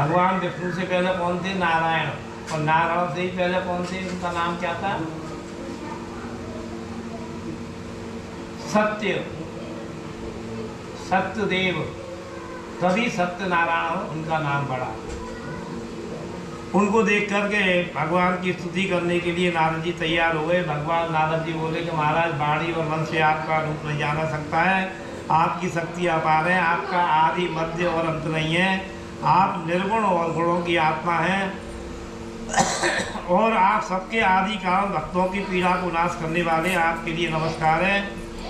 भगवान विष्णु से पहले कौन थे? नारायण। और नारायण से ही पहले कौन थे? उनका नाम क्या था? सत्य, सत्यदेव। तभी सत्यनारायण उनका नाम पड़ा। उनको देख करके भगवान की स्तुति करने के लिए नारद जी तैयार हो गए। भगवान नारद जी बोले कि महाराज, वाणी और मन से आपका रूप नहीं जाना सकता है, आपकी शक्ति अपार है, आपका आदि मध्य और अंत नहीं है, आप निर्गुण और गुणों की आत्मा हैं और आप सबके आदि कारण भक्तों की पीड़ा को नाश करने वाले, आपके लिए नमस्कार है।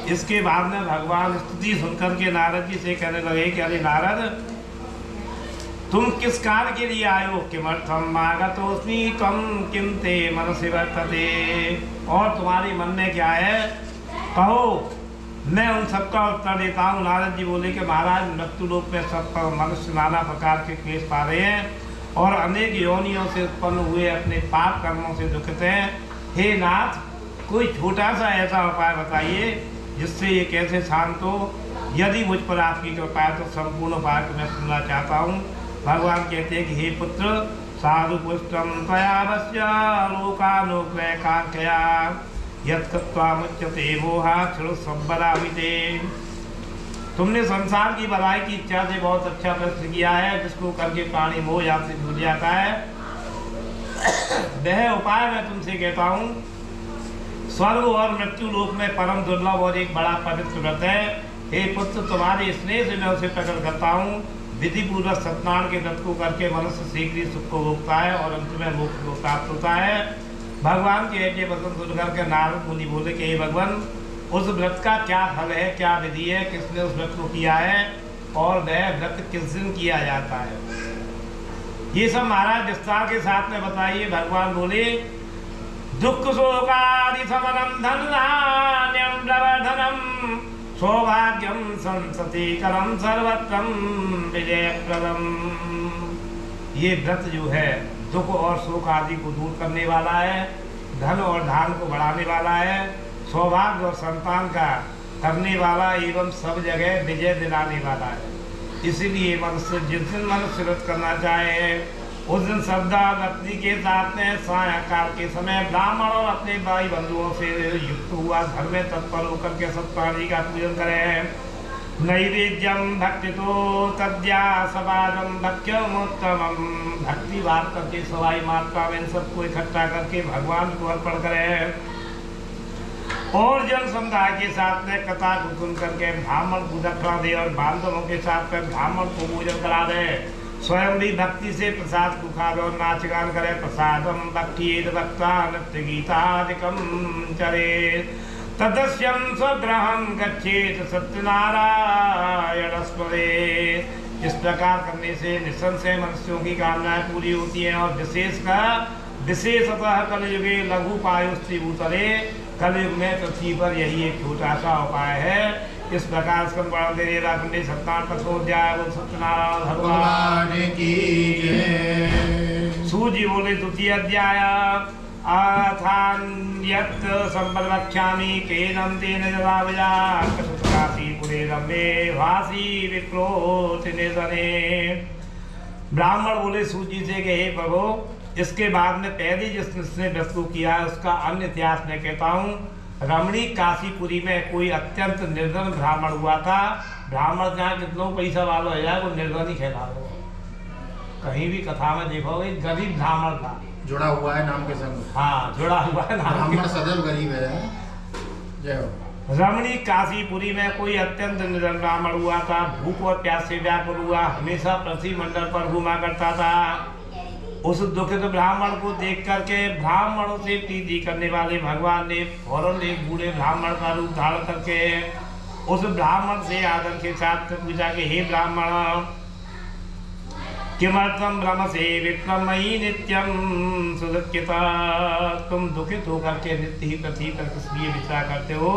इसके बाद में भगवान स्तुति सुनकर के नारद जी से कहने लगे कि अरे नारद, तुम किस कार्य के लिए आए हो? किमर्थम आगतोऽस्मि त्वं किं ते मनसि वर्तते? और तुम्हारे मन में क्या है, कहो, मैं उन सबका उत्तर देता हूँ। नारद जी बोले कि महाराज, मृत्यु लोक में सब मनुष्य नाना प्रकार के क्लेश पा रहे हैं और अनेक योनियों से उत्पन्न हुए अपने पाप कर्मों से दुखित हैं। हे नाथ, कोई छोटा सा ऐसा उपाय बताइए जिससे ये कैसे शांत हो। यदि मुझ पर आपकी कृपा है तो संपूर्ण उपाय को मैं सुनना चाहता हूँ। भगवान कहते हैं कि हे पुत्र, साधु पुष्टम त्वयावस्य लोकानुग्रहकांक्षया यत्कृत्वा मुच्यते मोहा क्षुर संवदामिते। तुमने संसार की भलाई की इच्छा से बहुत अच्छा प्रश्न किया है, जिसको करके प्राणी मोह या से जुड़ जाता है। वह उपाय मैं तुमसे कहता हूँ। स्वर्ग और मृत्यु लोक में परम दुर्लभ और एक बड़ा पवित्र व्रत है। हे पुत्र, तुम्हारे स्नेह से मैं उसे प्रकट करता हूँ। विधि पूर्वक सत्यनारायण के व्रत को करके मनुष्य शीघ्र सुख को भोगता है और अंत में मोक्ष को प्राप्त होता है। भगवान के ऐसे वचन सुनकर के नारद मुनि बोले कि हे भगवान, उस व्रत का क्या फल है, क्या विधि है, किसने उस व्रत को किया है और वह व्रत किस दिन किया जाता है? ये सब महाराज विस्तार के साथ में बताइए। भगवान बोले, दुख शोकादि समनम धनान्यम प्रवर्धनम सौभाग्यम संसतिकरम सर्वत्रम विजयप्रदम। ये व्रत जो है दुख और शोक आदि को दूर करने वाला है, धन और धान को बढ़ाने वाला है, सौभाग्य और संतान का करने वाला एवं सब जगह विजय दिलाने वाला है। इसीलिए मनुष्य जिस दिन मनुष्य व्रत करना चाहे उस दिन श्रद्धा भक्ति के साथ में सायंकाल के समय ब्राह्मण और अपने भाई बंधुओं से युक्त हुआ घर में तत्पर होकर के सत्प्राणी का पूजन करें। नैवेद्यम भक्ति तो तद्या समाजम भक्त्यमुत्तमम। भक्ति बात करके सवाई मात्रा में सबको इकट्ठा करके भगवान को अर्पण करें और जन समुदाय के साथ में कथा को सुन करके ब्राह्मण को दक्षिणा दे और बांधवों के साथ में ब्राह्मण को पूजन करा दे। स्वयं भी भक्ति से प्रसाद को खावे और नाच गान करे। प्रसादम भक्ति भक्ता नृत्य गीतादिकम चरे तदस्यम स्वग्रहम गच्छेत सत्यनारायण स्मरेत्। इस प्रकार करने से निसंशय मनुष्यों की कामनाएं पूरी होती हैं और विशेषतः कलयुगे लघुपायुस्त्रिभूतले, कलयुग में पृथ्वी पर यही एक छोटा सा उपाय है। इस प्रकार सत्नारायण भगवान की सूजी बोले द्वितीय अध्याय आथान्यत् संबलवक्ष्यामि केनं तेन जलावजा काशीपुरे रम्ये भासी विप्रोति निधने। ब्राह्मण बोले सूजी से कि हे प्रभु, इसके बाद में पहले जिसने व्रत को किया है उसका अन्य इतिहास मैं कहता हूँ। रमणी काशीपुरी में कोई अत्यंत निर्धन ब्राह्मण हुआ था। ब्राह्मण जहाँ कितनों पैसा वाला हो जाए वो निर्धन ही कहलाता है। कहीं भी कथा में देखोगे गरीब ब्राह्मण था, जुड़ा हुआ है नाम के संग। हाँ, जुड़ा हुआ है नाम ब्राह्मण सदैव गरीब है। जय हो। रमणी काशीपुरी में कोई अत्यंत निर्धन ब्राह्मण हुआ था। भूख और प्यास से व्याकुल हुआ, हमेशा पृथ्वी मंडल पर घूमा करता था। उस दुखित ब्राह्मण को देख करके ब्राह्मणों से प्रीति करने वाले भगवान ने फौरन एक बूढ़े ब्राह्मण का रूप धारण करके उस ब्राह्मण से आदर के साथ पूछा कि हे ब्राह्मण, किमर्थम भ्रमसे विक्रमयी नित्यम सुदुःखिता। तुम दुखित होकर के नित्य ही पृथ्वी पर किस लिए विचार करते हो?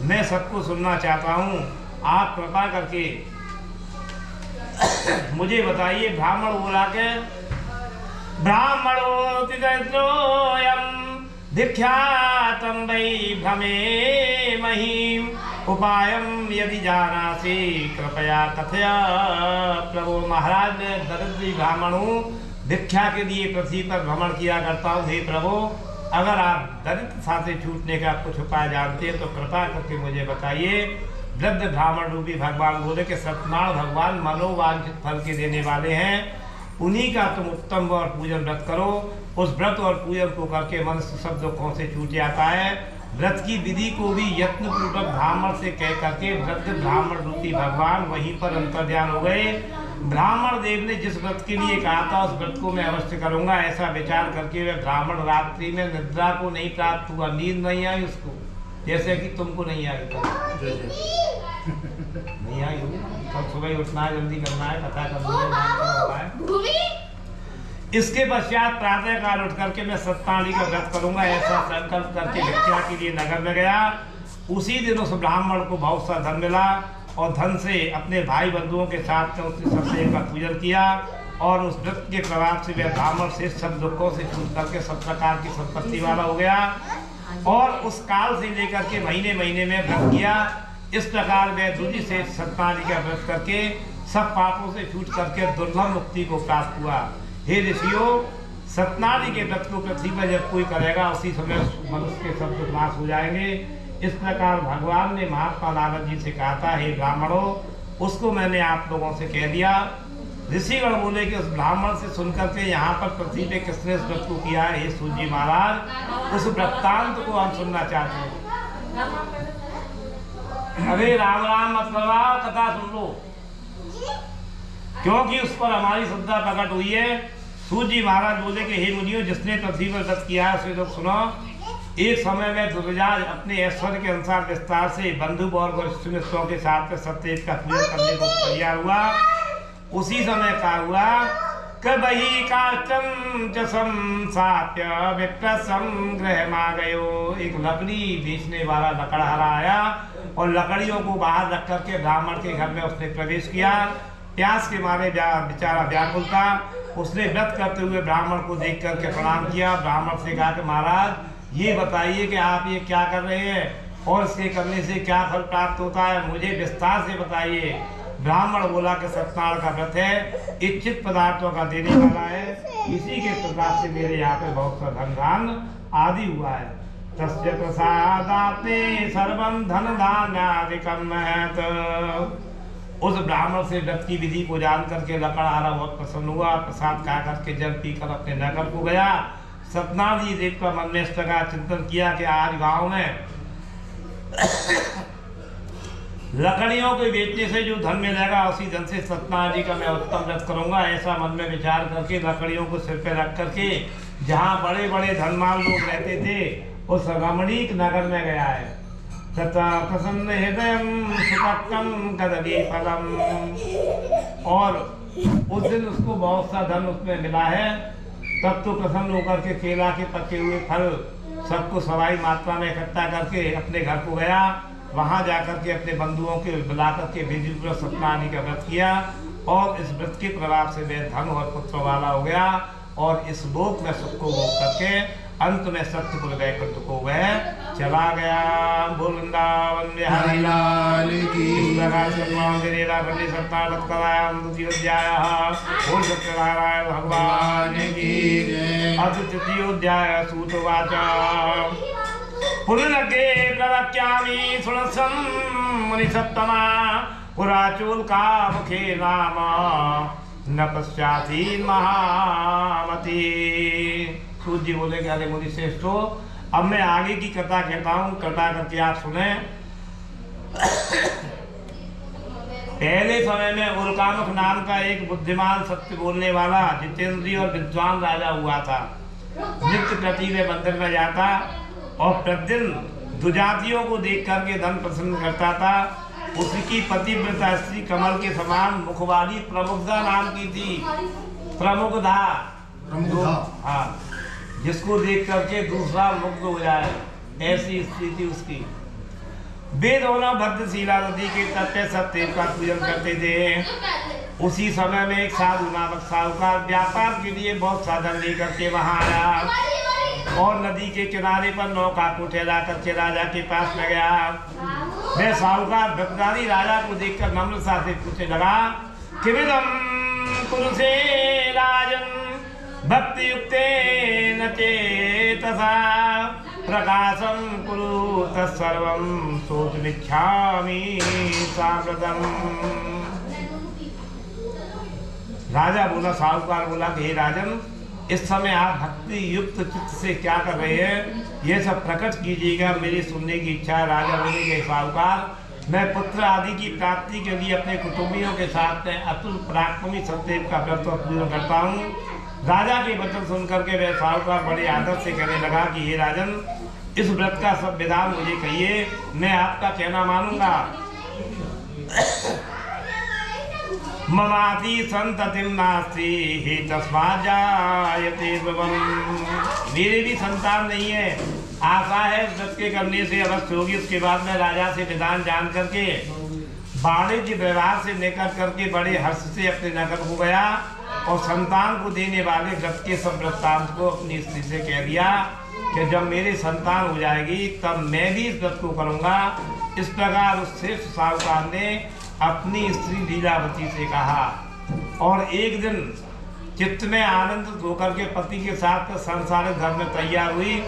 मैं सबको सुनना चाहता हूँ, आप कृपा करके मुझे बताइए। ब्राह्मण बोला के ब्राह्मणोऽति दरिद्रोऽयं भिक्षातं वै भ्रमे महीं उपायम यदि जानासि कृपया कथया। प्रभु महाराज, मैं दरिद्र ब्राह्मण हूँ, भिक्षा के लिए पृथ्वी पर भ्रमण किया करता हूँ। हे प्रभु, अगर आप दरिद्रता से छूटने का कुछ उपाय जानते हैं तो कृपा करके मुझे बताइए। वृद्ध ब्राह्मण रूपी भगवान बोले कि सत्यनारायण भगवान मनोवांछित फल के देने वाले हैं, उन्हीं का तुम उत्तम और पूजन व्रत करो। उस व्रत और पूजन को करके मनुष्य सब दुखों से छूट जाता है। व्रत की विधि को भी यत्न पूर्वक ब्राह्मण से कह करके वृद्ध ब्राह्मण रूपी भगवान वहीं पर अंतर्ध्यान हो गए। ब्राह्मण देव ने जिस व्रत के लिए कहा था उस व्रत को मैं अवश्य करूंगा, ऐसा विचार करके वह ब्राह्मण रात्रि में निद्रा को नहीं प्राप्त हुआ, नींद नहीं आई उसको, जैसे कि तुमको नहीं आई था। नहीं आई, कल सुबह उठना है, जल्दी करना है, कथा करना है। इसके पश्चात प्रातः काल उठ करके मैं सत्यनारायण का व्रत करूंगा, ऐसा संकल्प करके भिक्षा के लिए नगर में गया। उसी दिन उस ब्राह्मण को बहुत सा धन मिला और धन से अपने भाई बंधुओं के साथ में उसने सत्यदेव का पूजन किया और उस व्रत के प्रभाव से वह ब्राह्मण से सब दुखों से छूट करके सब प्रकार की संपत्ति वाला हो गया। और उस काल से लेकर के महीने महीने में व्रत किया। इस प्रकार वह दूजी से सत्यनारायण का व्रत करके सब पापों से छूट करके दुर्लभ मुक्ति को प्राप्त हुआ। हे ऋषियों, सत्यनारायण के व्रत को पृथ्वी पर जब कोई करेगा उसी समय मनुष्य के सब दुख नाश हो जाएंगे। इस प्रकार भगवान ने महात्मा नारद जी से कहा था, हे ब्राह्मणों, उसको मैंने आप लोगों से कह दिया। ऋषिगण बोले कि उस ब्राह्मण से सुनकर के यहाँ पर पृथ्वी पे किसने इस व्रत को किया है। हे सूत जी महाराज, उस वृत्तांत को हम सुनना चाहते हैं। अरे राम राम मत करवाओ, कथा सुन लो, क्योंकि उस पर हमारी श्रद्धा प्रकट हुई है। सूत जी महाराज बोले कि हे मुनियों, जिसने पृथ्वी पर व्रत किया है उसे तो सुनो। एक समय में दुर्योधन अपने ऐश्वर्य के अनुसार विस्तार से बंधु और वरिष्ठ मित्रों के साथ सत्यदेव का पूजन करने को तैयार हुआ। उसी समय क्या हुआ कि वही काष्ठं च संसाप्य विप्रसं गृहमागयो। एक लकड़ी बेचने वाला लकड़हारा आया और लकड़ियों को बाहर रख करके ब्राह्मण के घर में उसने प्रवेश किया। प्यास के मारे बेचारा व्याकुल था। उसने व्रत करते हुए ब्राह्मण को देख करके प्रणाम किया। ब्राह्मण से कहा कि महाराज, ये बताइए कि आप ये क्या कर रहे हैं और इसके करने से क्या फल प्राप्त होता है, मुझे विस्तार से बताइए। ब्राह्मण बोला कि सत्यनारायण का व्रत है, इच्छित पदार्थों का देने वाला है, इसी के प्रताप से मेरे यहाँ पे बहुत सा धन दान आदि हुआ है। तस्य प्रसादाते सर्वं धन धान्यादिकं महत्। उस ब्राह्मण से व्रत की विधि को जान करके लकड़हारा बहुत प्रसन्न हुआ। प्रसाद खा करके जल पीकर अपने नगर को गया। सत्यनारायण जी देव का मन में इस प्रकार चिंतन किया कि आज गांव में लकड़ियों को बेचने से जो धन मिलेगा उसी धन से सत्यनारायण जी का मैं उत्तम व्रत करूंगा। ऐसा मन में विचार करके लकड़ियों को सिर पे रख करके जहाँ बड़े बड़े धनवान लोग रहते थे उस रमणीक नगर में गया है। तथा प्रसन्न हृदयं सुतक्तं कदली फलम। और उस दिन उसको बहुत सा धन उसमें मिला है। तब तो प्रसन्न होकर के केला के पके हुए फल सबको सवाई मात्रा में इकट्ठा करके अपने घर को गया। वहां जाकर के अपने बंधुओं के बुला करके विधिपूर्वक सत्यनारायण का व्रत किया और इस व्रत के प्रभाव से वह धन और पुत्र वाला हो गया और इस लोक में सुख को भोग करके अंत में सत्यपुर वैकुंठ को वह चला गया। वृंदावन बिहारी लाल की। इस प्रकार से सत्तावत करायाम द्वितीयोध्याय बोल सत्यनारायण भगवान की। अथ तृतीयोध्याय सूतवाच। पुनर्गे प्रवक्ष्यामि शृणुसं मुनिसत्तमा। पुराचूल का मुखे नाम न पश्चाति महामती। सूत जी बोले कि अरे मुनि श्रेष्ठो, अब मैं आगे की कथा कहता हूँ, कथा करके आप सुने। पहले समय में उल्कामुख नाम का एक बुद्धिमान सत्य बोलने वाला जितेंद्रिय और विद्वान राजा हुआ था। नित्य प्रति वे मंदिर में जाता और प्रतिदिन दुजातियों को देख करके धन प्रसन्न करता था। उसकी पतिव्रता स्त्री कमल के समान मुख वाली प्रमुखदा नाम की थी। प्रमुखदा, हाँ, जिसको देख करके दूसरा मुग्ध हो जाए, ऐसी स्थिति थी उसकी। वे दोनों भद्रशिला नदी के तट पे सत्यदेव का पूजन करते थे। उसी समय में एक साधु नामक साहूकार व्यापार के लिए बहुत साधन लेकर के वहां आया और नदी के किनारे पर नौका को ठहरा करके राजा के पास में गया। वह साहूकार व्रतधारी राजा को देखकर नम्रता से पूछने लगा, किमिदं कुरुषे राजन भक्ति युक्तेन चेतसा प्रकाशं कुरु तत्सर्वं सोचमिच्छामि साम्प्रतम्। राजा बोला, साहूकार बोला कि हे राजन, इस समय आप भक्ति युक्त चित्त से क्या कर रहे हैं, ये सब प्रकट कीजिएगा, मेरी सुनने की इच्छा है। राजा बोले कि साहूकार, मैं पुत्र आदि की प्राप्ति के लिए अपने कुटुंबियों के साथ में अतुल पराक्रमी सत्यदेव का व्रत पूर्ण करता हूँ। राजा के वचन सुनकर के वह साहूकार बड़े आदर से कहने लगा कि हे राजन, इस व्रत का सब विधान मुझे कहिए, मैं आपका कहना मानूंगा। ममाति संततिम नास्ति हे तस्मात् जायते ध्रुवम्। मेरे भी संतान नहीं है, आशा है व्रत के करने से अवश्य होगी। उसके बाद में राजा से विधान जान करके वाणिज्य व्यवहार से निकल करके बड़े हर्ष से अपने नगर को गया और संतान को देने वाले व्रत के सब वृत्तांत को अपनी स्त्री से कह दिया कि जब मेरी संतान हो जाएगी तब मैं भी इस व्रत को करूँगा। इस प्रकार उस श्रेष्ठ साहूकार ने अपनी स्त्री लीलावती से कहा और एक दिन चित्त में आनंदित होकर के पति के साथ संसारिक घर में तैयार हुई।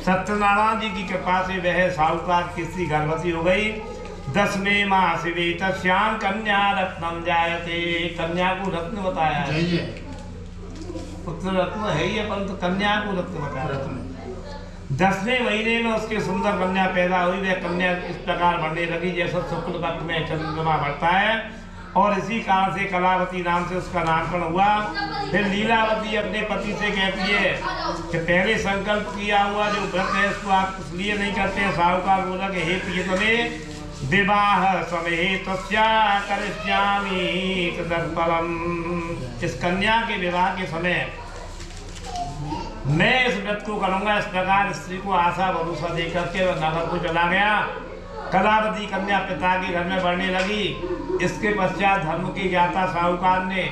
सत्यनारायण जी की कृपा से वह साहूकार की स्त्री गर्भवती हो गई। 10वें मास तस्याम कन्या रत्नम जायते। कन्या को रत्न बताया है, पुत्र रत्न है ही, परंतु कन्या को रत्न बताया। 10वें महीने में उसके सुंदर कन्या पैदा हुई। वह कन्या इस प्रकार बढ़ने लगी जैसा शुक्ल पक्ष में चंद्रमा बढ़ता है, और इसी कारण से कलावती नाम से उसका नामकरण हुआ। फिर लीलावती अपने पति से कहती है कि पहले संकल्प किया हुआ जो व्रत है उसको आप इसलिए नहीं करते हैं। साहूकार बोला कि हे प्रियतमे, विवाह समय तस्या करिष्यामि तदफलम्। इस कन्या के विवाह के समय मैं इस व्रत को करूंगा। इस प्रकार स्त्री को आशा भरोसा दे करके वह नगर को चला गया। कलावती कन्या पिता के घर में बढ़ने लगी। इसके पश्चात धर्म की ज्ञाता साहूकार ने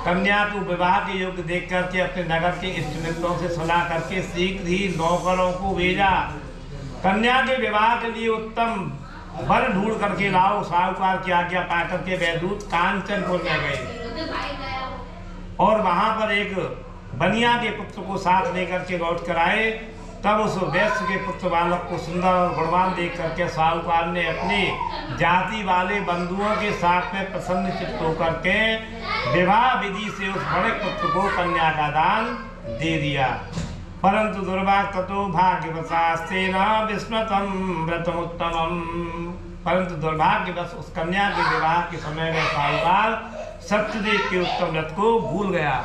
कन्या को विवाह के योग्य देख करके अपने नगर के इष्ट मित्रों से सलाह करके शीघ्र ही नौकरों को भेजा। कन्या के विवाह के लिए उत्तम वर ढूंढ करके लाओ। साहूकार की आज्ञा पा करके वह दूत कांचनपुर में गए और वहां पर एक बनिया के पुत्र को साथ लेकर के लौट कर आए। तब उस वैश्य के पुत्र बालक को सुंदर और गुणवान देख करके साहूकार ने अपने जाति वाले बंधुओं के साथ में प्रसन्न चित्त होकर के विवाह विधि से उस बड़े पुत्र को कन्या का दान दे दिया। परंतु दुर्भाग्य ततो भाग्यवशास्तेन विस्मृतं व्रतमुत्तमम्। परंतु दुर्भाग्यवश उस कन्या के विवाह के समय में साहूकार सत्यदेव के उत्तम व्रत को भूल गया।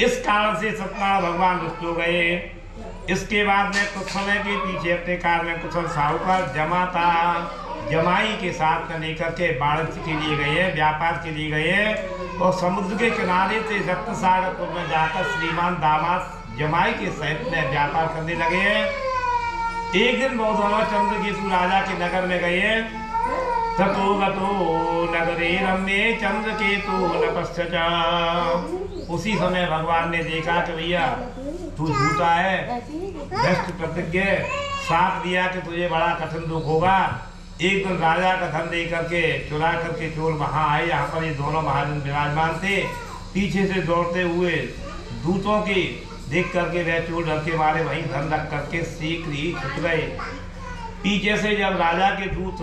इस कारण से सत्यनारायण भगवान रुष्ट हो गए। इसके बाद में कुछ समय के पीछे अपने कार्य में कुशल साहूकार जमाता जमाई के साथ में लेकर के वाणिज्य के लिए गए, व्यापार के लिए गए और समुद्र के किनारे से रत्नसागरपुर में जाकर श्रीमान दामाद जमाई के सहित में व्यापार करने लगे। एक दिन वो दोनों चंद्रकेतु राजा के नगर में गए। ततो गतो नगरे रम्ये चंद्रकेतु न पश्चात्। उसी समय भगवान ने देखा कि भैया तू झूठा है, भ्रष्ट प्रतिज्ञ, साथ दिया कि तुझे बड़ा कठिन दुख होगा। एक दिन राजा का धन दे करके चुरा करके चोर वहां आए। यहाँ पर ये दोनों महाजन विराजमान थे। पीछे से दौड़ते हुए दूतों की देख करके वह चोर डर के मारे वहीं धन रख करके शीघ्र ही छुट गए। पीछे से जब राजा के दूत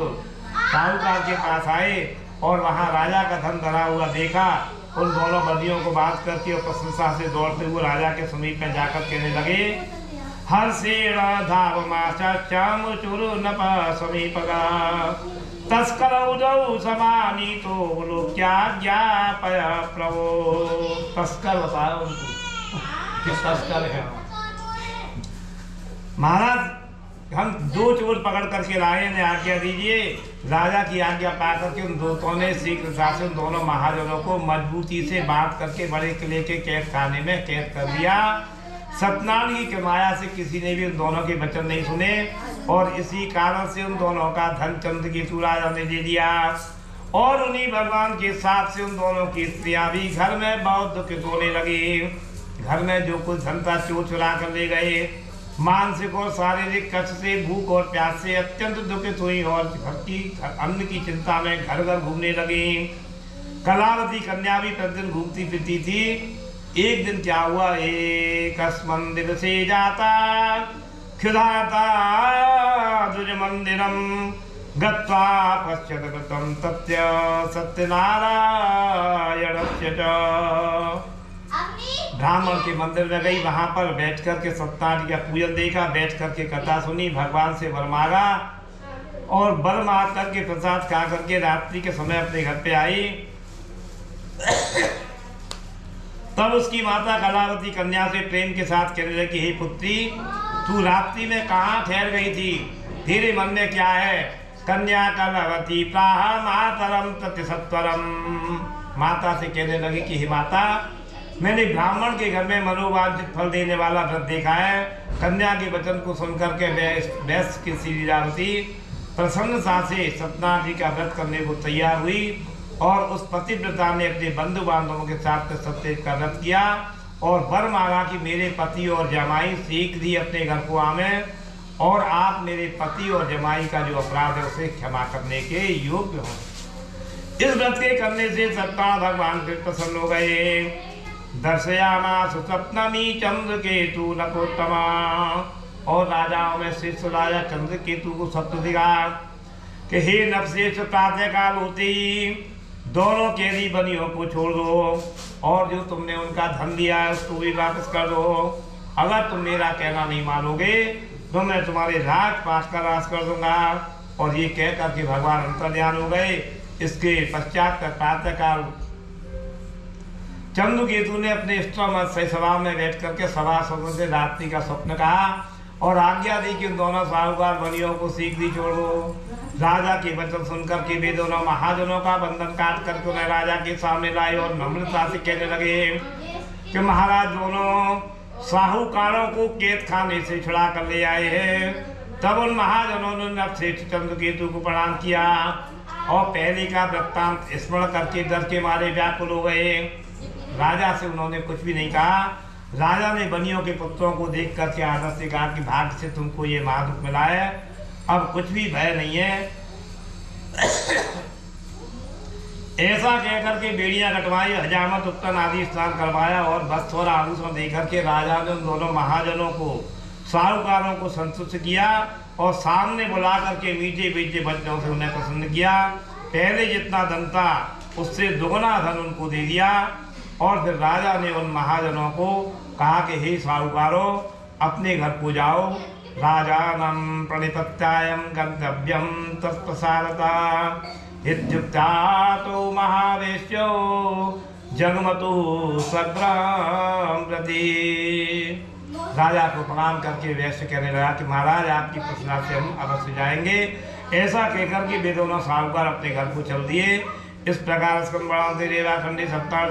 साहूकार के पास आए और वहां राजा का धन धरा हुआ देखा, उन दोनों बदियों को बात करके और प्रशंसा से दौड़ते हुए राजा के समीप में जाकर कहने लगे, हर्षेण धावमाचाच्यं चुरु नप समीपगा तस्करौ जौ समानीतो लोक्याज्ञापय प्रभो। तस्कर बताओ उनको किस तस्कर है। महाराज हम दो चोर पकड़ करके लाए ने, आज्ञा दीजिए। राजा की आज्ञा पा करके उन दूतों ने शीघ्रता से उन दोनों महाजनों को मजबूती से बांध करके बड़े किले के कैद खाने में कैद कर दिया। सत्यनारायण की माया से किसी ने भी उन दोनों के वचन नहीं सुने और इसी कारण से उन दोनों का धन चंद्रकेतु राजा ने दे दिया। और उन्हीं भगवान के साथ से उन दोनों की स्त्रियां भी घर में बहुत दुखित होने लगी। घर में जो कुछ धन था चोर चुरा कर ले गए। मानसिक और शारीरिक कष्ट से, भूख और प्यास से अत्यंत दुखित हुई और भक्ति अन्न की चिंता में घर घर घूमने लगी। कलावती कन्या भी प्रतिदिन घूमती फिरती थी। एक दिन क्या हुआ, एक मंदिर से जाता खिलाता दुज मंदिरम गत्वा पश्यत कृतं तस्य सत्यनारायणस्य च। ब्राह्मण के मंदिर में गई, वहां पर बैठ कर के सत्यनारायण का पूजन देखा, बैठ कर के कथा सुनी, भगवान से वर मांगा और वर मांग करके प्रसाद खा करके रात्रि के समय अपने घर पे आई। तब उसकी माता कलावती कन्या से प्रेम के साथ कहने लगी, हे पुत्री, तू रात्रि में कहाँ ठहर गई थी? तेरे मन में क्या है? कन्या कलावती प्राह मातरम तति सत्वरम। माता से कहने लगी कि हे माता, मैंने ब्राह्मण के घर में मनोवांछित फल देने वाला व्रत देखा है। कन्या के वचन को सुनकर के वैश्य की श्री लीलावती प्रसन्नता से सत्यनारायण जी का व्रत करने को तैयार हुई और उस पतिव्रता ने अपने बंधु बांधवों के साथ सत्यनारायण का व्रत किया और वर मांगा कि मेरे पति और जमाई शीघ्र ही अपने घर को आवे और आप मेरे पति और जमाई का जो अपराध है उसे क्षमा करने के योग्य हो। इस व्रत के करने से सत्यनारायण भगवान फिर प्रसन्न हो गए। दर्शयामास सप्तमी चंद्रकेतु नकोत्तमा। और राजाओं में श्रेष्ठ राजा चंद्रकेतु को सत्य दिखा कि हे नवश्रेष्ठ, प्रातः काल होती दोनों कैदी बनियों को छोड़ दो और जो तुमने उनका धन दिया है उसको भी वापस कर दो। अगर तुम मेरा कहना नहीं मानोगे तो मैं तुम्हारे राजपाट का नाश कर दूंगा। और ये कह करके भगवान अंतर्ध्यान हो गए। इसके पश्चात प्रातःकाल चंद्रकेतु ने अपने इष्ट सभा में बैठ करके सभासदों से रात्रि का स्वप्न कहा और आज्ञा दी कि उन दोनों साहूकार बनियों को शीघ्र ही छोड़ दो। राजा के वचन सुनकर के वे दोनों महाजनों का बंधन काट करके उन्हें राजा के सामने लाए और नम्रता से कहने लगे कि महाराज, दोनों साहूकारों को कैद खाने से छुड़ा कर ले आए हैं। तब उन महाजनों ने नवश्रेष्ठ चंद्रकेतु को प्रणाम किया और पहले का वृत्तांत स्मरण करके डर के मारे व्याकुल हो गए। राजा से उन्होंने कुछ भी नहीं कहा। राजा ने बनियों के पुत्रों को देख करके आदर से कहा कि भाग्य से तुमको ये महादुख मिला है, अब कुछ भी भय नहीं है। ऐसा कहकर के बेड़ियां कटवाई, हजामत उत्तन आदि स्नान करवाया और वस्त्र और आभूषण देकर के राजा ने उन दोनों महाजनों को, साहूकारों को संतुष्ट किया और सामने बुला करके मीठे मीठे वचनों से उन्हें प्रसन्न किया। पहले जितना धन था उससे दुगना धन उनको दे दिया। और फिर राजा ने उन महाजनों को कहा कि हे साहूकारों, अपने घर को जाओ। राजानं प्रणिपत्यायं गन्तव्यं तत्प्रसादता इत्युक्ता तो महावेश्यो जगमतु स्वगृहं प्रति। राजा को प्रणाम करके वैश्य कहने लगा कि महाराज, आपकी प्रसन्नता से हम अवश्य जाएंगे। ऐसा कहकर के वे दोनों साहूकार अपने घर को चल दिए। इस प्रकार स्कंदे रेवाखंडी सप्ताह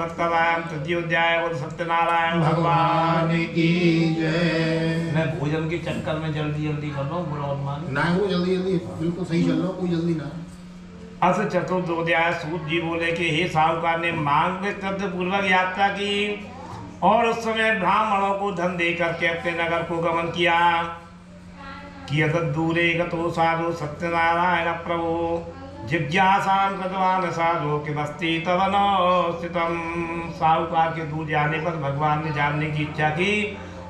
तृतीय अध्याय और सत्यनारायण भगवान की जय। मैं भोजन के चक्कर में जल्दी जल्दी कर रहा हूँ, बुरा मत मान। ना वो जल्दी जल्दी बिल्कुल सही चल रहा, कोई जल्दी ना। अस चतुर्थोध्याय सूत जी बोले कि हे साहूकार ने मांग पूर्वक यात्रा की और उस समय ब्राह्मणों को धन दे करके अपने नगर को गमन किया। दूरे गतो साधु सत्यनारायण प्रभु जिज्ञासां कृतवान साधु कि बस्ती तव न स्थितम। साहूकार के दूर जाने पर भगवान ने जानने की इच्छा की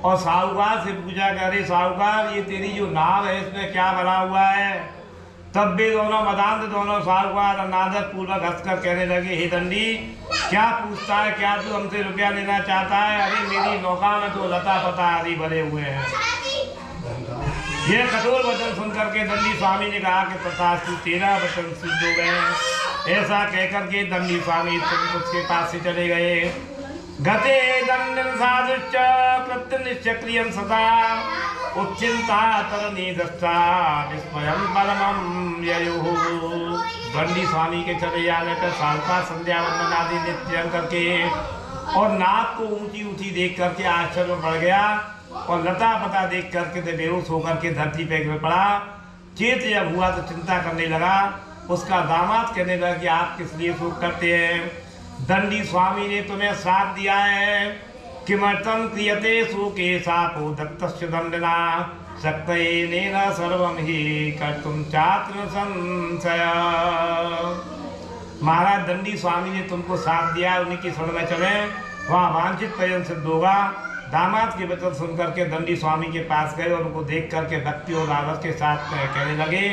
और साहूकार से पूछा कि अरे साहूकार, ये तेरी जो नाव है इसमें क्या भरा हुआ है? तब भी दोनों मदांत दोनों साहूकार अनादर पूर्वक हंसकर कहने लगे, हे दंडी, क्या पूछता है? क्या तू हमसे रुपया लेना चाहता है? अरे मेरी नौका में तो लता पता आदि भरे हुए हैं। यह कठोर वचन सुनकर के दंडी स्वामी ने कहा कि तथास्तु, तेरा वचन सिद्ध हो गए। ऐसा कहकर के दंडी स्वामी उसके पास से चले गए। गते दंडन साधुश्च कृत्य निश्चक्रियं सदा उच्चिंता तरणी दृष्टा विस्मयं परमं ययुः। दंडी स्वामी के चले जाने पर साहूकार संध्या वंदन आदि नित्य करके और नाक को ऊंची ऊंची देख करके आश्चर्य बढ़ गया और लता पता देख करके तो बेहोश होकर के धरती पे गिर पड़ा। चेत जब हुआ तो चिंता करने लगा। उसका दामाद कहने लगा कि आप किस लिए शोक करते हैं? दंडी स्वामी ने तुम्हें श्राप दिया है किमर्थं क्रियते शोके शापो दत्तस्य दण्डना शक्तयेनेन सर्वं हि कर्तुं चात्र संशय। महाराज दंडी स्वामी ने तुमको साथ दिया, उन्हीं की शरण में चले, वहाँ वांछित प्रयोजन सिद्ध होगा। दामाद के वचन सुनकर के दंडी स्वामी के पास गए और उनको देख करके भक्ति और आदर के साथ कहने लगे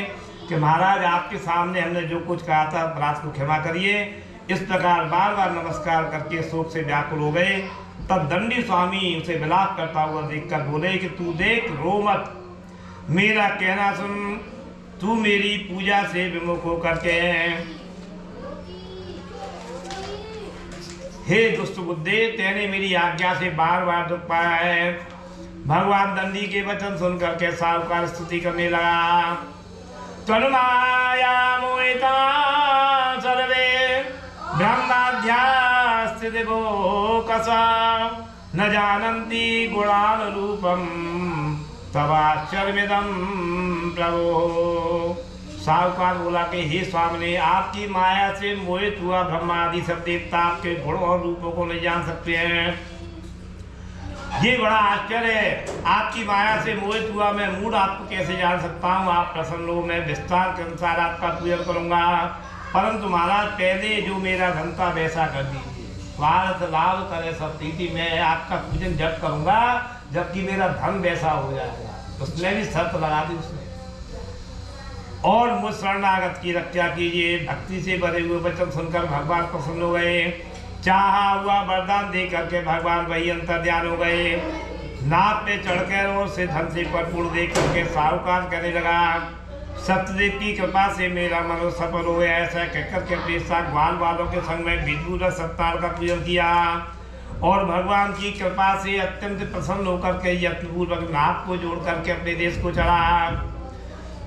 कि महाराज आपके सामने हमने जो कुछ कहा था अपराध को क्षमा करिए। इस प्रकार बार बार नमस्कार करके शोक से व्याकुल हो गए। तब दंडी स्वामी उसे विलाप करता हुआ देखकर बोले कि तू देख, रो मत, मेरा कहना सुन, तू मेरी पूजा से विमुख होकर के हे दुष्ट बुद्धे, तेने मेरी आज्ञा से बार बार दुख पाया है। भगवान दंडी के वचन सुनकर के साहूकार स्तुति करने लगा। तन्माया मोहिता सर्वे ब्रह्माध्यास्थितिभो कसा न जानन्ति गुणान रूपम तवाश्चर्यमिदं प्रभो। साहूकार बोला कि हे स्वामी, आपकी माया से मोहित हुआ ब्रह्मादि सब देवता आपके गुण और रूपों को नहीं जान सकते हैं। ये बड़ा आश्चर्य है, आपकी माया से मोहित हुआ मैं मूड आपको कैसे जान सकता हूँ। आप प्रसन्न हो, मैं विस्तार के अनुसार आपका पूजन करूँगा, परंतु महाराज पहले जो मेरा धन था वैसा कर दीजिए। स्वार्थ लाभ करे सब प्रीति, मैं आपका पूजन जब करूँगा जबकि मेरा धन वैसा हो जाएगा। उसने भी शर्त लगा दी उसने, और मुझ शरणागत की रक्षा कीजिए। भक्ति से भरे हुए वचन सुनकर भगवान प्रसन्न हो गए। चाहा हुआ वरदान दे करके भगवान वही अंतर्ध्यान हो गए। नाक पे चढ़कर और से धन से भरपूर देख करके साहूकार कहने लगा, सत्यदेव की कृपा से मेरा मनोरथ सफल हो गया। ऐसा कहकर के अपने साथ ग्वाल वालों के संग में विधिपूर्वक सत्कार का पूजन किया और भगवान की कृपा से अत्यंत प्रसन्न होकर के यत्नपूर्वक नाक को जोड़ करके अपने देश को चढ़ा।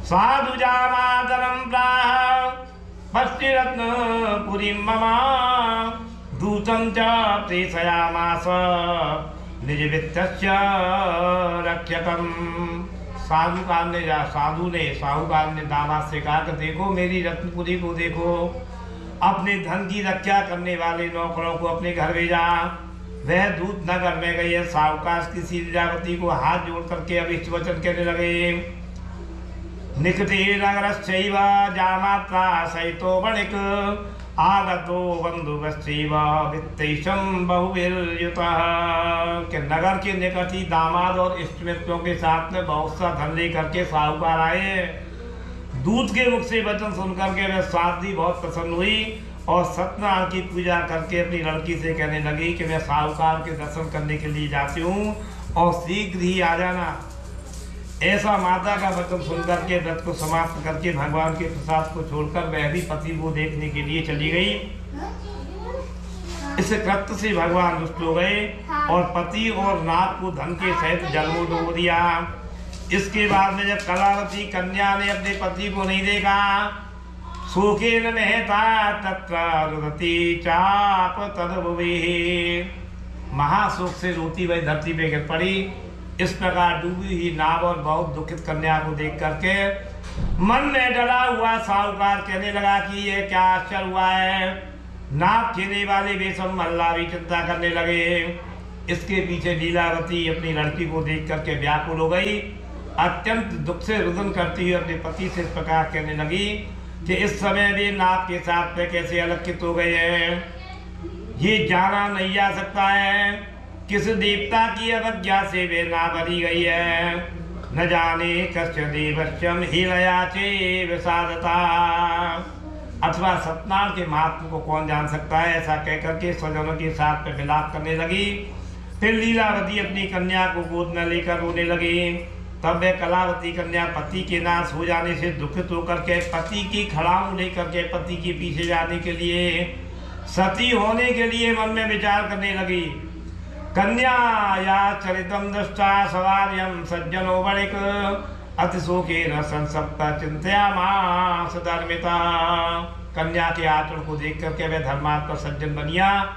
साधु जामातरं प्राह पश्चिरत्नपुरीं मम दूतं च प्रेषयामास निजवित्तस्य रक्षकम्। साहूकार ने दामाद से कहा कि देखो मेरी रत्नपुरी को देखो, अपने धन की रक्षा करने वाले नौकरों को अपने घर भेजा। वह दूत नगर में गई है। साहूकार किसी लीलावती को हाथ जोड़ करके अभिष्ट वचन कहने लगे। निकटे नगरश्चैव जामात्रा सहितो वणिक आगतो बंधुवश्चैव वित्तैषं बहुभिर्युतः। के नगर के निकट ही दामाद और इष्ट मित्रों के साथ में बहुत सा धन लेकर के साहूकार आए। दूत के मुख से वचन सुनकर के वह साध्वी बहुत प्रसन्न हुई और सत्यनारायण की पूजा करके अपनी लड़की से कहने लगी कि मैं साहूकार के दर्शन करने के लिए जाती हूँ और शीघ्र ही आ जाना। ऐसा माता का वचन सुनकर के व्रत को समाप्त करके भगवान के प्रसाद को छोड़कर वह भी पति को देखने के लिए चली गई। इस कृत्य से भगवान रुष्ट हो गए और पति और नाग को धन के सहित जल में डुबो दिया। इसके बाद में जब कलावती कन्या ने अपने पति को नहीं देखा, शोकेन महता तत्र रुदती चाप तदभुवि, महाशोक से रोती वही धरती पे गिर पड़ी। इस प्रकार डूबी हुई नाव और बहुत दुखित कन्या को देख करके मन में डरा हुआ साहूकार कहने लगा कि ये क्या आश्चर्य हुआ है। नाव खेने वाले बेसम मल्ला भी चिंता करने लगे। इसके पीछे लीलावती अपनी लड़की को देख करके व्याकुल हो गई। अत्यंत दुख से रुदन करती हुई अपने पति से इस प्रकार कहने लगी कि इस समय भी नाव के साथ में कैसे अलक्षित हो गए हैं, ये जाना नहीं जा सकता है। किस देवता की अवज्ञा से वे ना भरी गई है, न जाने कस्य देवश्यम हीलयाचे विषादता। अथवा सत्यनारायण के महात्म को कौन जान सकता है। ऐसा कहकर के स्वजनों के साथ में विलाप करने लगी। फिर लीलावती अपनी कन्या को गोद में लेकर रोने लगी। तब वह कलावती कन्या पति के नाश हो जाने से दुखित होकर के पति की खड़ाऊ लेकर के पति के पीछे जाने के लिए, सती होने के लिए मन में विचार करने लगी। कन्या या चरितम दृष्टा सवार्यम सज्जनो वणिक अतिशोकेन संसप्त चिंतयामास धर्मिता। कन्या के आचरण को देख करके वह धर्मात्मा सज्जन बनिया।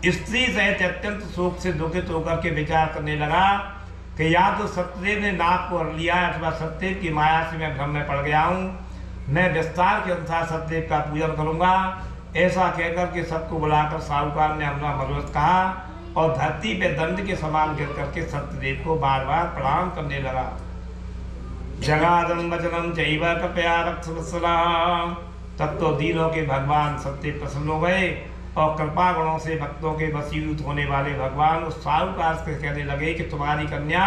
स्त्री सहित अत्यंत शोक से दुखित होकर के विचार करने लगा कि या तो सत्यदेव ने नाक को हर लिया अथवा सत्यदेव की माया से मैं भ्रम में पड़ गया हूँ। मैं विस्तार के अनुसार सत्यदेव का पूजन करूँगा। ऐसा कहकर के सबको बुलाकर साहूकार ने अपना मनोरथ कहा और धरती पे दंड के समान गिर करके सत्यदेव को बार बार प्रणाम करने लगा। जगादम वचनम चैव कृपया रक्षवत्सला। तब तो दीनों के भगवान सत्य प्रसन्न हो गए और कृपा गुणों से भक्तों के वशीभूत होने वाले भगवान उस साहूकार से कहने लगे कि तुम्हारी कन्या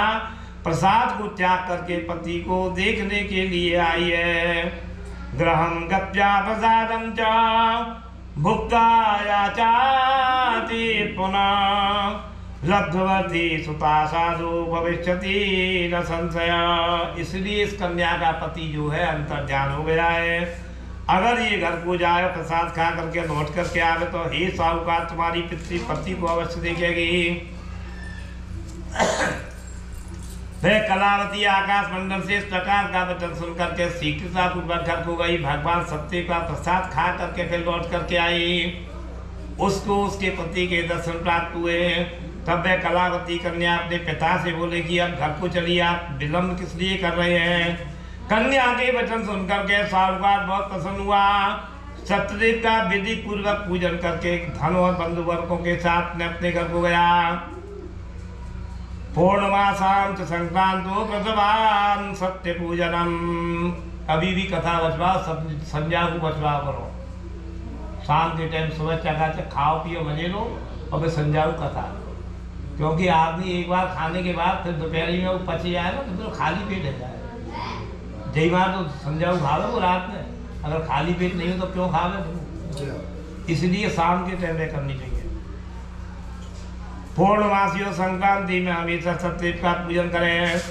प्रसाद को त्याग करके पति को देखने के लिए आई है। ग्रहम गत्या प्रसादम च भुक्ता याचाति पुनः लब्धवती सुता साधु भविष्यति न संशय। इसलिए इस कन्या का पति जो है अंतर्ध्यान हो गया है। अगर ये घर को जाए प्रसाद खा करके लौट करके आवे तो हे साहूकार तुम्हारी पति को अवश्य देखेगी। वह कलावती आकाश मंडल से इस प्रकार का वचन सुन करके शीघ्रता पूर्वक घर को गई। भगवान सत्य का प्रसाद खा करके फिर लौट करके आई। उसको उसके पति के दर्शन प्राप्त हुए। तब वह कलावती कन्या अपने पिता से बोले कि अब घर को चलिए, आप विलम्ब किस लिए कर रहे हैं। कन्या के वचन सुनकर के साहूकार बहुत प्रसन्न हुआ। सत्यदेव का विधि पूर्वक पूजन करके धन और बंधु वर्गों के साथ में अपने घर को गया। पूर्णमासां च संक्रांतो प्रसवान सत्य पूजनम। अभी भी कथा बचवाओ, संध्या को बचवाओ करो। शाम के टाइम सुबह चकाचक खाओ पियो मजे लो और फिर संध्या को कथा करो। क्योंकि आदमी एक बार खाने के बाद फिर दोपहरी में वो पची जाए ना तो खाली पेट है जाए। जय बार तो संध्या को खावे वो रात में, अगर खाली पेट नहीं हो तो क्यों खावे तुम। इसलिए शाम के टाइम में करनी चाहिए। पूर्णमासियों संक्रांति में हमेशा सत्यदेव का पूजन करें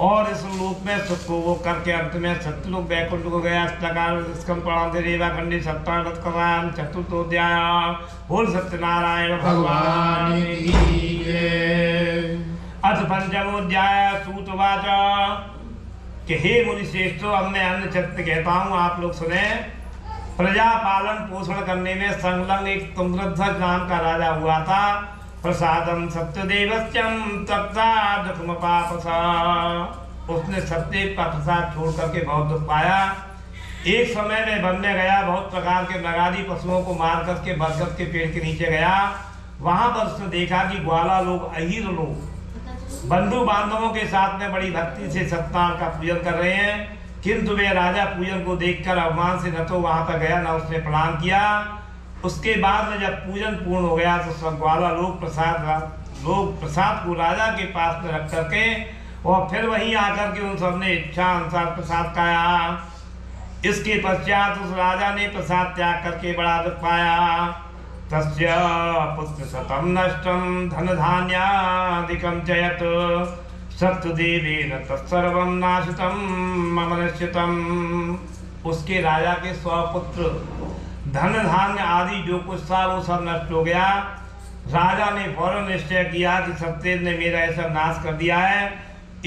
और इस लोक में सुख को वो करके अंत में सत्यलोक वैकुंठ को गया। इस प्रकार स्कंद पुराण रेवा खंडी सप्ताह करान चतुर्थोध्याय। बोल सत्यनारायण भगवान की जय। अथ पंचमोध्याय। सूतवाच कि हे मुनि श्रेष्ठो, अब मैं अन्य चरित्र कहता हूँ, आप लोग सुने। प्रजा पालन पोषण करने में संलग्न एक तुंगध्वज नाम का राजा हुआ था। प्रसादम सत्यदेवस्यम तप्ता दुखम पापसा। उसने सत्यदेव का प्रसाद छोड़ करके बहुत दुख पाया। एक समय में वन में गया, बहुत प्रकार के नगारी पशुओं को मार करके बरगद के पेड़ के नीचे गया। वहां पर उसने देखा कि ग्वाला लोग, अहीर लोग बंधु बांधवों के साथ में बड़ी भक्ति से सत्यनारायण का पूजन कर रहे हैं। किंतु वे राजा पूजन को देखकर अवमान से न तो वहां पर गया न उसने प्रणाम किया। उसके बाद में जब पूजन पूर्ण हो गया तो सब ग्वाला लोग प्रसाद को राजा के पास में रख करके और फिर वहीं आकर के उन सबने इच्छा अनुसार प्रसाद खाया। इसके पश्चात उस राजा ने प्रसाद त्याग करके बड़ा दुख पाया। तस्य पुत्र शतम नष्टम धन धान्यादिकं च यत् सत्यदेवेन तत्सर्वं नाशितम अमनश्यतम। उसके राजा के 100 पुत्र, धन धान्य आदि जो कुछ था वो सब नष्ट हो गया। राजा ने फौरन निश्चय किया कि सत्यदेव ने मेरा ऐसा नाश कर दिया है,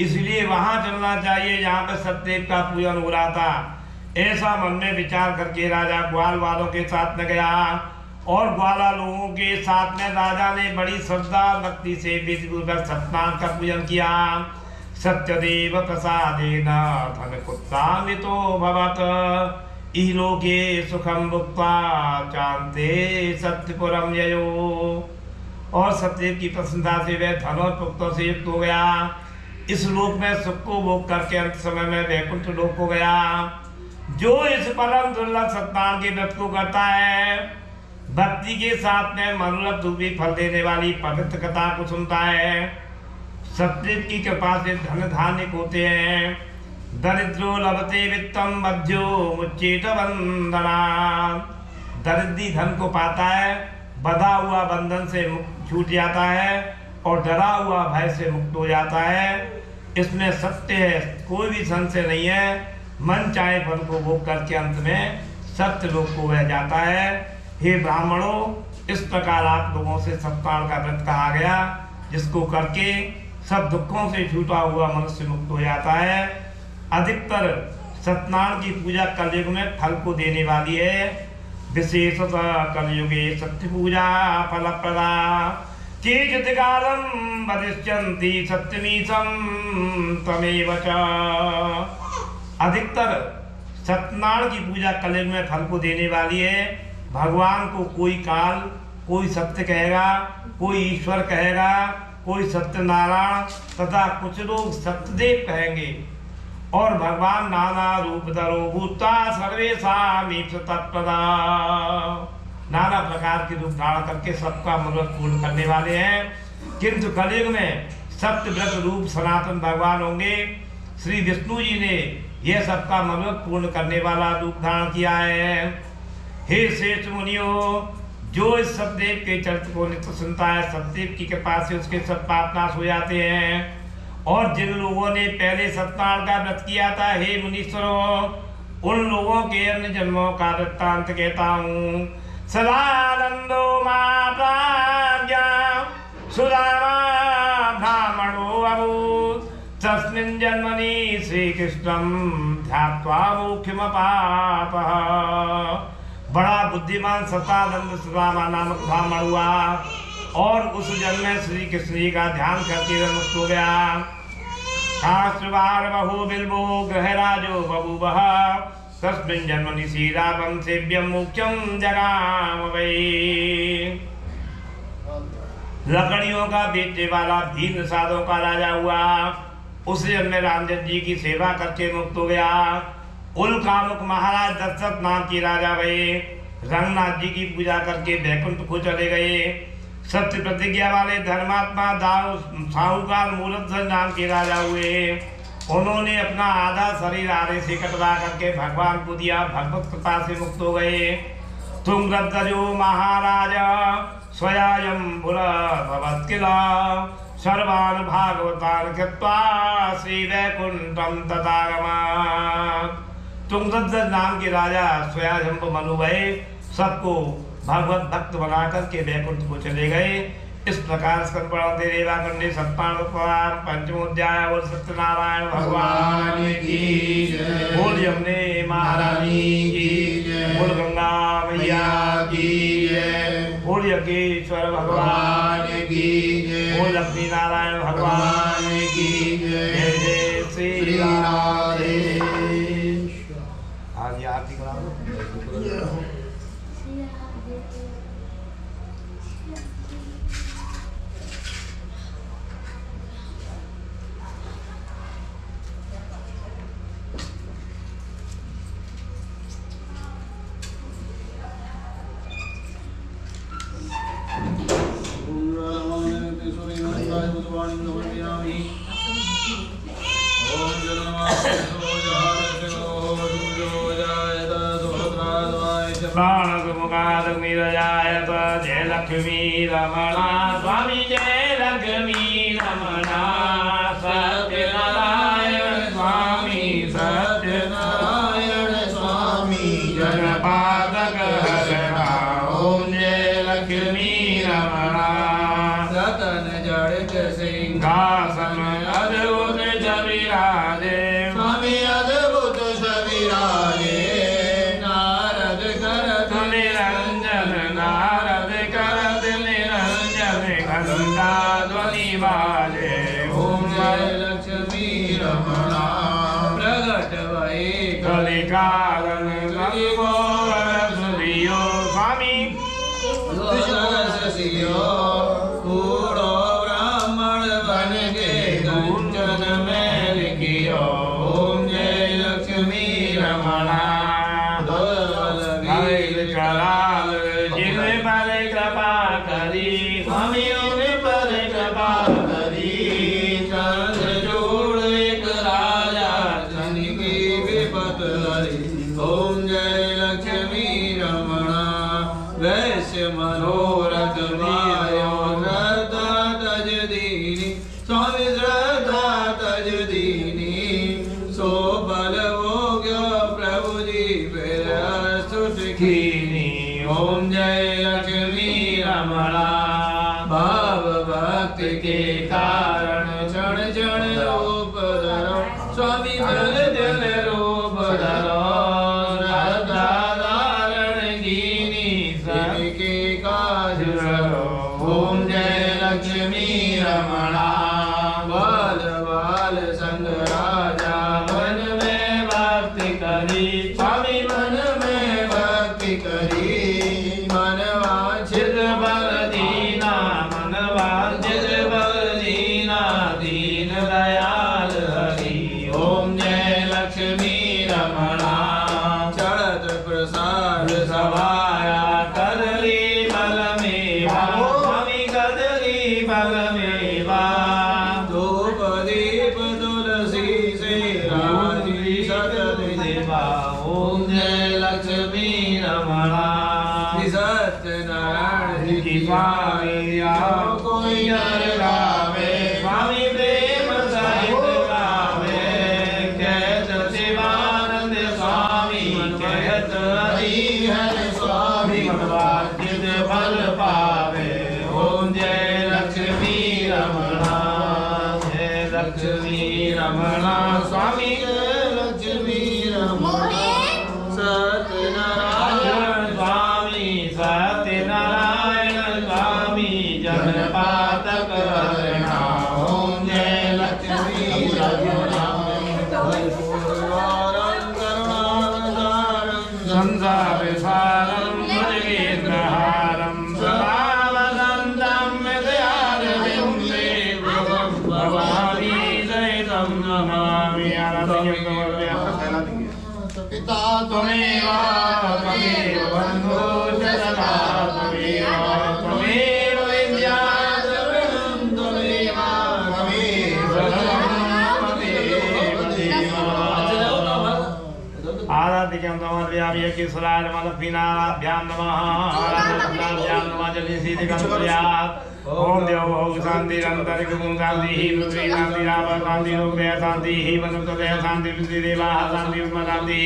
इसलिए वहां चलना चाहिए जहाँ पे सत्यदेव का पूजन हो रहा था। ऐसा मन में विचार करके राजा ग्वाल वालों के साथ में गया और ग्वाला लोगों के साथ में राजा ने बड़ी श्रद्धा भक्ति से विधिपूर्वक सत्यनारायण का पूजन किया। सत्यदेव प्रसादेन धन कुत्तान्वितो भवत् इलोके सुखम भुक्त्वा चान्ते सत्यपुरम ययो। और सत्यदेव की प्रसन्नता से वह धन और पुत्रों से युक्त हो गया। इस लोक में सुख को भोग करके अंत समय में वैकुंठ लोक को गया। जो इस परम दुर्लभ सत्यनारायण के व्रत को करता है, भक्ति के साथ में मनोरथ रूपी फल देने वाली पवित्र कथा को सुनता है, सत्यदेव की कृपा से धन धान्य होते हैं। दरिद्रो लभते वित्तम मध्यो मुच्चेत बंधना। दरिद्री धन को पाता है, बंधा हुआ बंधन से छूट जाता है और डरा हुआ भय से मुक्त हो जाता है। इसमें सत्य है, कोई भी संशय नहीं है। मन चाहे फल को भोग करके अंत में सत्य लोक को वह जाता है। हे ब्राह्मणों, इस प्रकार आप लोगों से सत्यनारायण का व्रत कहा गया, जिसको करके सब दुखों से छूटा हुआ मनुष्य मुक्त हो जाता है। अधिकतर सत्यनारायण की पूजा कलयुग में फल को देने वाली है। विशेषतः कलयुगे सत्य पूजा फलप्रदा। केचित् कालं वदिष्यन्ति सत्यमीशं तमेव च। अधिकतर सत्यनारायण की पूजा कलयुग में फल को देने वाली है। भगवान को कोई काल कोई सत्य कहेगा, कोई ईश्वर कहेगा, कोई सत्यनारायण तथा कुछ लोग सत्यदेव कहेंगे। और भगवान नाना रूप धरो भूता सर्वेषामीप्स तत्पदा, नाना प्रकार के रूप धारण करके सबका मनोरथ पूर्ण करने वाले हैं। किंतु कलयुग में सत्यव्रत रूप सनातन भगवान होंगे। श्री विष्णु जी ने यह सबका मनोरथ पूर्ण करने वाला रूप धारण किया है। हे श्रेष्ठ मुनियों, जो इस सतदेव के चरित्र को नित्य सुनता है, सतदेव की कृपा से उसके सब पाप नाश हो जाते हैं। और जिन लोगों ने पहले सत्यनारायण का व्रत किया था, हे मुनीश्वरों, उन लोगों के अन्य जन्मों का वृत्तांत कहता हूँ। सदानंदो माता सुदामा ब्राह्मणो अभूत्, तस्मिन् जन्मनि श्रीकृष्णं ध्यात्वा मोक्षमपापः। बड़ा बुद्धिमान सतानंद सुदामा नामक ब्राह्मण हुआ और उस जन्म में श्री कृष्ण जी का ध्यान करके मुक्त हो गया। शास्त्रवार बहु बिल्बो ग्रहराजो बभूवः, तस्मिन् जन्मनि श्रीरामं सेव्यं मोक्षं जगाम वै। लकड़ियों का बेचने वाला भीम साधों का राजा हुआ। उस जन्म में रामचंद्र जी की सेवा करके मुक्त हो गया। उल्कामुख महाराज दशरथ नाम के राजा भये। रंगनाथ जी की पूजा करके बैकुंठ को चले गए। सत्य प्रतिज्ञा वाले धर्मात्मा दाऊ साहूकार मूलधर नाम के राजा हुए। उन्होंने अपना आधा शरीर आधे से कटवा करके भगवान को दिया, भगवत कृपा से मुक्त हो गए। तुंगध्वजो महाराजा स्वयंभुरा भवत्किला, सर्वान् भागवतान् कृत्वा श्री वैकुंठम तथागमात्। तुंगध्वज नाम के राजा स्वयंभु मनु भये सबको भगवत भक्त बना करके वैकुंठ को चले गए। इस प्रकार स्कंदे सत्तान पंचमोध्याय और सत्यनारायण भगवान की जय। बोल यमुने महारानी की जय। बोल गंगा मैया की जय। बोल यज्ञेश्वर भगवान की जय। बोल लक्ष्मी नारायण भगवान की जय। जय जय श्री राधे। आज आरती करा दो। जय लक्ष्मी रमणा स्वामी, जय लक्ष्मी रमणा। सत्यनारायण स्वामी, सत्यनारायण स्वामी, जनपादक हरणा। ओम जय लक्ष्मी रमणा। रतन जड़ित सिंहासन अद्भुत छविराजे, स्वामी अद्भुत छविराजे। नारद करत निरंजन, नारद करत निरंजन, घंटा ध्वनि बाजे। ओम जय लक्ष्मी रमणा। प्रगट भये कलिकालन सुधियो, स्वामी कूड़ो ब्राह्मण बन के गुंजन में लिखियो। ओम जय लक्ष्मी रमणा। कराल जिन पर कृपा करी, स्वामी उन पर कृपा करी। चंद्र जोड़ एक राजा, शनि की विपत हरी। ओम जय लक्ष्मी रमणा। वैश्य मनोरथ मायो श्रद्धा तज दीनी, स्वामी श्रद्धा तज दीनी। सो बल भोग्यो प्रभु जी फिर स्तुत कीनी। ओम जय लक्ष्मी रमणा। भाव भक्ति के कारण क्षण क्षण रूप धरो, स्वामी जल जल रूप धरो। श्रद्धा धारण कीनी, सबके काज करो। ओम जय लक्ष्मी रमणा। बाल बाल संग राजा मन में भक्ति करी, स्वामी मन में भक्ति करी। मन वांछित ओम जय लक्ष्मी रमणा सत्यनारायण की स्वामी आओ कोई नर गावे स्वामी प्रेम सहित गावे कहत शिवानंद स्वामी कहत हरिहर स्वामी मनवांछित फल पावे ओम जय लक्ष्मी रमणा जय लक्ष्मी रमणा स्वामी लक्ष्मी रमणा सत्यनारायण स्वामी सत्यनारायण स्वामी जन पातक हरणा ओम जय लक्ष्मी रमणा संसार सारं भुजगेन्द्रहारं सदा वसन्तं हृदयारविन्दे भवानी सहितं नमामि पिता त्वमेव त्वमेव बन्धो शरणा त्वमेव विद्या त्वमेव आराधिकं समर्पयामि केशराय लक्ष्मीनाराभ्यां नमः आराधनाभ्यां नमः जलिसीदिकं कुर्यात् ओम देव भोग शांति अंतरिक गुण शांति ही पृथ्वी शांति राव शांति लोकदेह शांति ही मनुष्यदेह शांति पृथ्वी देवा शांति ब्रह्म शांति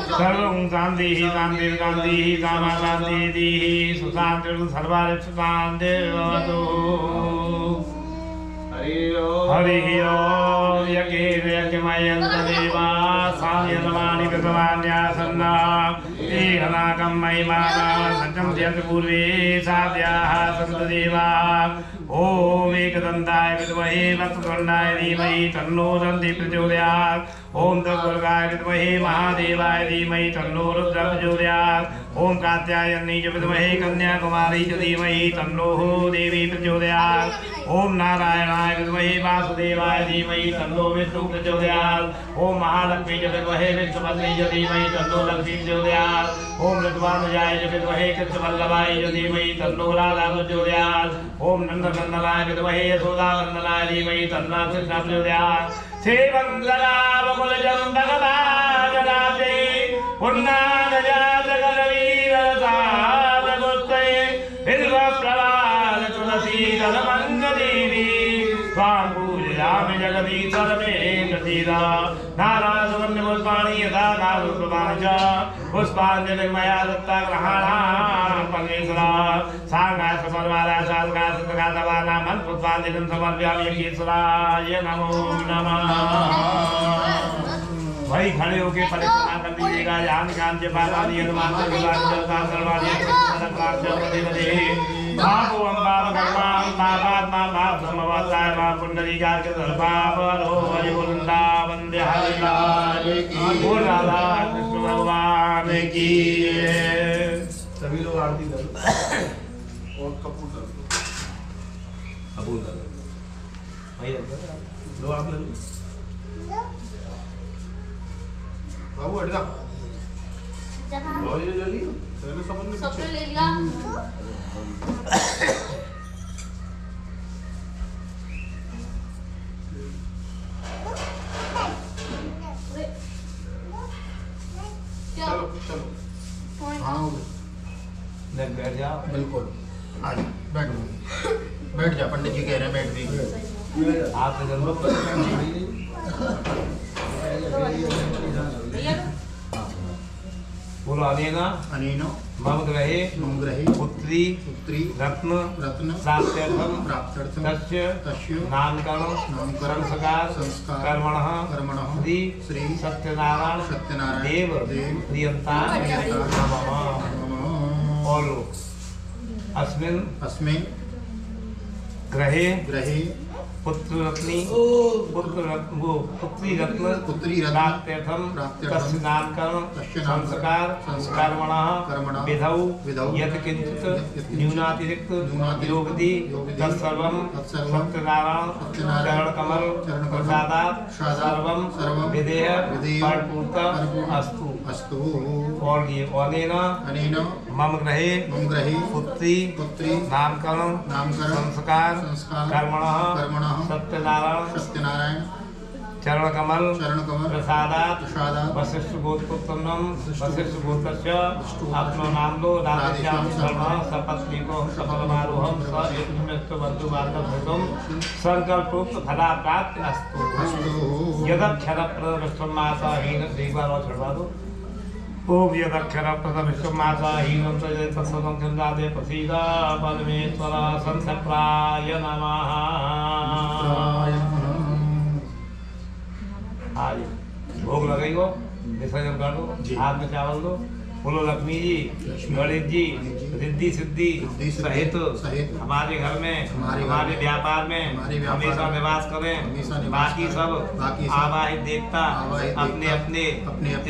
सर्वं शांति ही शांति शांति ही सामा शांति दी ही सुशांति सर्वारिष्ट शांति भवतु हरि ओम यज्ञेन यज्ञमयन्त देवा साम्यनमानि कृतवान्यासन्ना एहनाकं महिमाना सत्यं जयन्ति पूर्वे साध्याः सन्तु देवा ओम एकदन्ताय विद्महे वक्रतुण्डाय धीमहि तन्नो दन्ति प्रचोदयात् ओम तद्वर्गाय विद्महे महादेवाय धीमहि तन्नो रुद्रः प्रचोदयात् ओम कात्यायनी च विद्महे कन्याकुमारी च धीमहि तन्नो देवी प्रचोदयात् ओम नारायणाय विद्महे वासुदेवाय धीमहि तन्नो विष्णु प्रचोदयात् ओम महालक्ष्मी च विद्महे विष्णुपत्नी च धीमहि तन्नो लक्ष्मी प्रचोदयात् ओम ऋतवानुजाय च विद्महे कृष्णवल्लभाय च धीमहि तन्नो राधा प्रचोदयात् ओम नन्दनन्दनाय विद्महे यशोदानन्दनाय धीमहि तन्नो कृष्ण प्रचोदयात् श्रीमङ्गलावकुलजं भगवाजराजे पुन्नानजातकलवीरसादगोत्तये बिल्वप्रवाल तुलसीदलमङ्गदेवी स्वां पूजयामि जगति सर्वे प्रसीदा नारायणपुष्पाणि यथा नारुप्रभाणि च पुष्पाञ्जलिर्मया दत्ता ग्रहाणां परमेश्वरा सांगाय समर्वाराय शासकाय सत्कातवानां मन्त्रपुष्पाञ्जलिं समर्पयामि यज्ञेश्वराय नमो नमः भाई खड़े होके परिक्रमा कर दीजिएगा जान कान के बाबा जी हनुमान जी का सर्वादि बाबू अम्बाब भगवान बाबात्मा बाप समवाताय बाप पुंडरीका के दरबार हो हरि वृंदावन बिहारी लाल की राधा कृष्ण भगवान की सभी लोग आरती करो और कपूर कपूर करो भाई लो आप ले लो बाबू हट जा जल्दी सब ले लिया चलो चलो हाँ बैठ जा बिल्कुल आज बैठ जा पंडित जी कह रहे हैं बैठ भी आप बोलो अनेना अनेनो मम ग्रहे पुत्री रत्न प्राप्त्यर्थम तस्य नामकरण संस्कार कर्मणः श्री सत्यनारायण देव प्रियंता नमः। और अस्मिन् ग्रहे पुत्री रत्न प्राप्त्यर्थम तस्य नामकरण संस्कार कर्मणः विधौ यत् किंचित न्यूनातिरिक्त योगति तत्सर्वं सत्यनारायण चरण कमल प्रसादात् सर्वं विधेय परिपूर्णः अस्तु। और ये अनेन मम ग्रहे पुत्री नामकरण संस्कार कर्मणः सत्यनारायण चरण कमल प्रसादात् वशिष्ठ गोत्रोत्तमम वशिष्ठ गोत्रस्य अपनो नाम लो राधेश्याम शर्मा सपत्नीको सफलमारोहम स एकमेस्तु बंधु बांधव भूतम संकल्पोक्त फला प्राप्ति अस्तु यदक्षर प्रदविश्वमासा हीन देवारो छड़वादो ओम यदक्षर प्रदविश्वमासा हीनं तजे तत्सदं चंदादे प्रसीदा परमेश्वर संसप्राय नमः। हाँ जी भोग लगाइयो विसर्जन कर दो हाथ में चावल दो बोलो लक्ष्मी जी गणेश जी रिद्धि सिद्धि सहित हमारे घर में हमारे व्यापार में हमेशा निवास करें। बाकी सब आवाहित देवता अपने अपने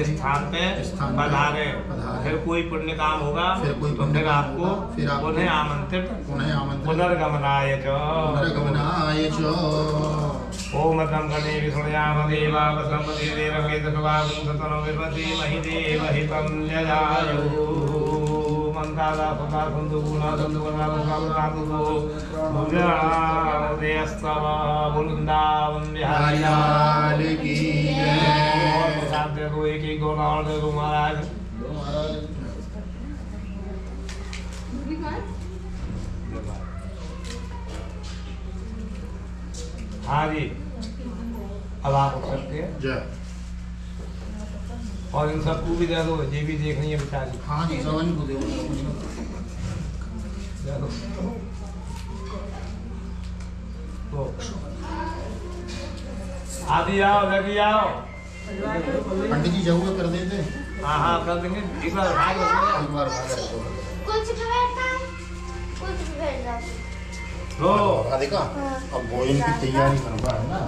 स्थान पे पधारे। फिर कोई पुण्य काम होगा तो फिर आपको पुनः आमंत्रित पुनर्गमनाय च। ओम तम गणे विष्णुयाम देवावसम देवेरमेतसवागुंसतनो विपति महिदेवहितं जयायु मंदादा सदा संतु गुणा संतु गुणा संतु मुद्रादेस्तव वृंदावन बिहारी लाल की जय। प्रसाद दे दो एक गोला और दे दो महाराज। हाँ जी अब आप उठ सकते हैं और इन सबको भी दे दो ये भी देख रही है बेचारी। हाँ जी सवन को दे दो तो आदि आओ लगी आओ पंडित जी जरूर कर देते। हाँ हाँ कर देंगे एक बार कुछ बैठना तो राधिका अब भोजन की तैयारी करवा है ना।